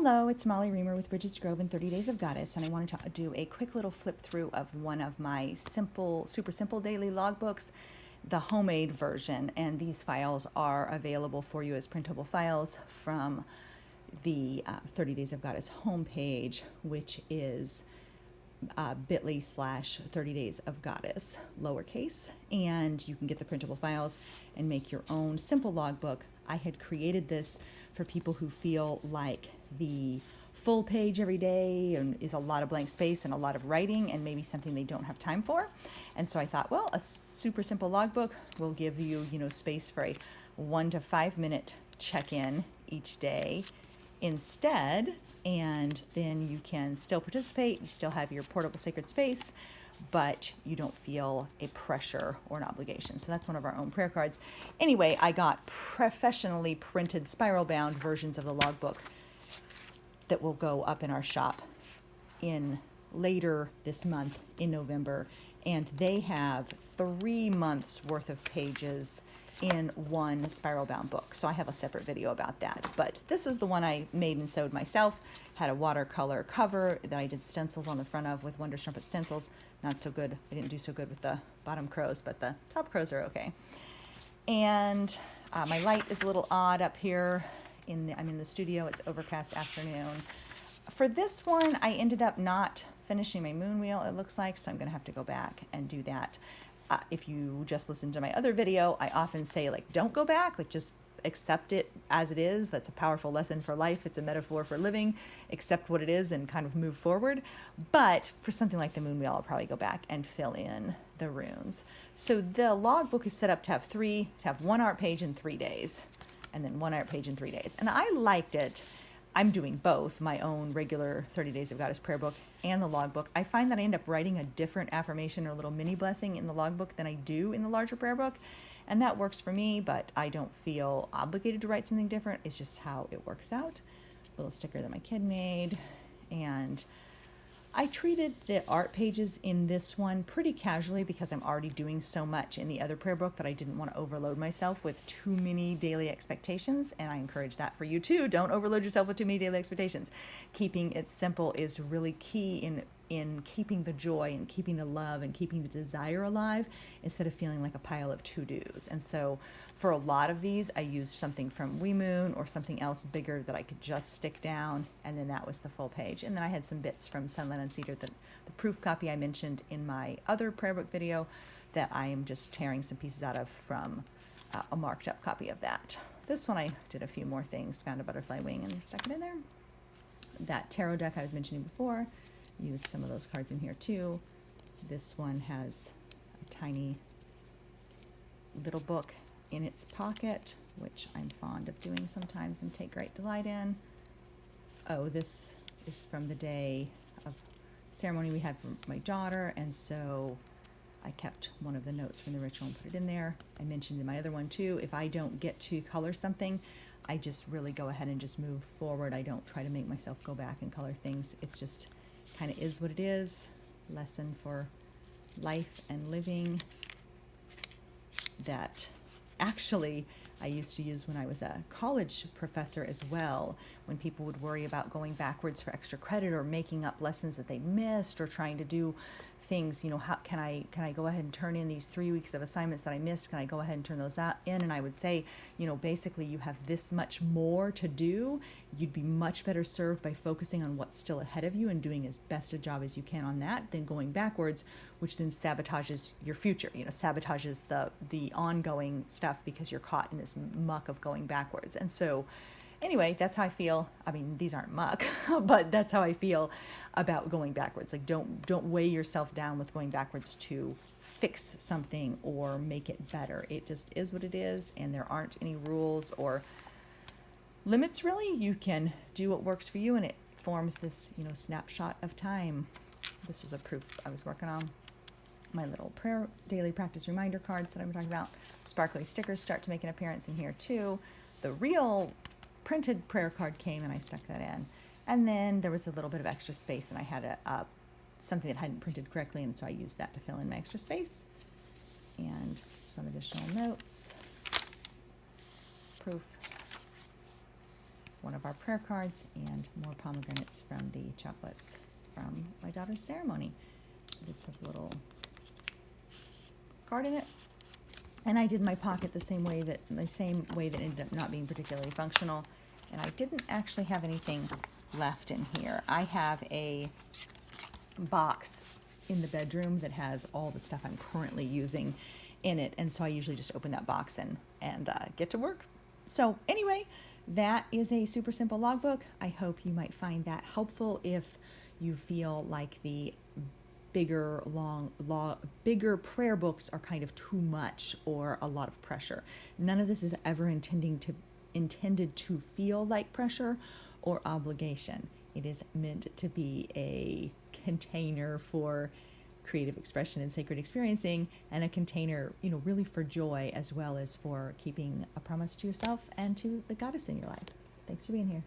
Hello, it's Molly Reamer with Bridget's Grove and 30 Days of Goddess, and I wanted to do a quick little flip through of one of my super simple daily logbooks, the homemade version, and these files are available for you as printable files from the 30 Days of Goddess homepage, which is bit.ly/30 Days of Goddess, lowercase, and you can get the printable files and make your own simple logbook. I had created this for people who feel like the full page every day and is a lot of blank space and a lot of writing and maybe something they don't have time for. And so I thought, well, a super simple logbook will give you, space for a 1 to 5 minute check-in each day instead, and then you can still participate, you still have your portable sacred space, but you don't feel a pressure or an obligation. So that's one of our own prayer cards. Anyway, I got professionally printed spiral bound versions of the logbook that will go up in our shop in later this month in November, and they have 3 months worth of pages in one spiral bound book. So I have a separate video about that, but this is the one I made and sewed myself. Had a watercolor cover that I did stencils on the front of with Wonder Strumpet stencils. Not so good. I didn't do so good with the bottom crows, but the top crows are okay. And my light is a little odd up here. I'm in the studio. It's overcast afternoon. For this one, I ended up not finishing my moon wheel, it looks like, so I'm going to have to go back and do that. If you just listen to my other video, I often say, don't go back, just accept it as it is. That's a powerful lesson for life. It's a metaphor for living. Accept what it is and kind of move forward. But for something like the moon wheel, I'll probably go back and fill in the runes. So the logbook is set up to have one art page in 3 days, and then one art page in 3 days. And I liked it. I'm doing both, my own regular 30 Days of Goddess prayer book and the logbook. I find that I end up writing a different affirmation or little mini blessing in the logbook than I do in the larger prayer book. And that works for me, but I don't feel obligated to write something different. It's just how it works out. Little sticker that my kid made. And I treated the art pages in this one pretty casually because I'm already doing so much in the other prayer book that I didn't want to overload myself with too many daily expectations. And I encourage that for you too. Don't overload yourself with too many daily expectations. Keeping it simple is really key in keeping the joy and keeping the love and keeping the desire alive instead of feeling like a pile of to-dos. And so for a lot of these, I used something from Wee Moon or something else bigger that I could just stick down, and then that was the full page. And then I had some bits from Sunlight on Cedar, the proof copy I mentioned in my other prayer book video that I am just tearing some pieces out of from a marked up copy of that. This one I did a few more things, found a butterfly wing and stuck it in there. That tarot deck I was mentioning before, used some of those cards in here too. This one has a tiny little book in its pocket, which I'm fond of doing sometimes and take great delight in. Oh, this is from the day of ceremony we had for my daughter, and so I kept one of the notes from the ritual and put it in there. I mentioned in my other one too, if I don't get to color something, I just really go ahead and just move forward. I don't try to make myself go back and color things. It's just kind of is what it is. Lesson for life and living that actually I used to use when I was a college professor as well, when people would worry about going backwards for extra credit or making up lessons that they missed or trying to do things, how can I go ahead and turn in these 3 weeks of assignments that I missed? Can I go ahead and turn those out in? And I would say, basically you have this much more to do. You'd be much better served by focusing on what's still ahead of you and doing as best a job as you can on that than going backwards, which then sabotages your future, sabotages the ongoing stuff because you're caught in this muck of going backwards. And so anyway, that's how I feel. I mean, these aren't muck, but that's how I feel about going backwards. Don't weigh yourself down with going backwards to fix something or make it better. It just is what it is, and there aren't any rules or limits really. You can do what works for you, and it forms this, snapshot of time. This was a proof I was working on. My little prayer daily practice reminder cards that I'm talking about. Sparkly stickers start to make an appearance in here too. The real printed prayer card came and I stuck that in. And then there was a little bit of extra space and I had something that hadn't printed correctly, and so I used that to fill in my extra space. And some additional notes. Proof. one of our prayer cards and more pomegranates from the chocolates from my daughter's ceremony. This has a little card in it. And I did my pocket the same way that ended up not being particularly functional. And I didn't actually have anything left in here. I have a box in the bedroom that has all the stuff I'm currently using in it. And so I usually just open that box and get to work. So anyway, that is a super simple logbook. I hope you might find that helpful if you feel like the bigger prayer books are kind of too much or a lot of pressure. None of this is ever intended to feel like pressure or obligation. It is meant to be a container for creative expression and sacred experiencing, and a container, really for joy as well as for keeping a promise to yourself and to the goddess in your life. Thanks for being here.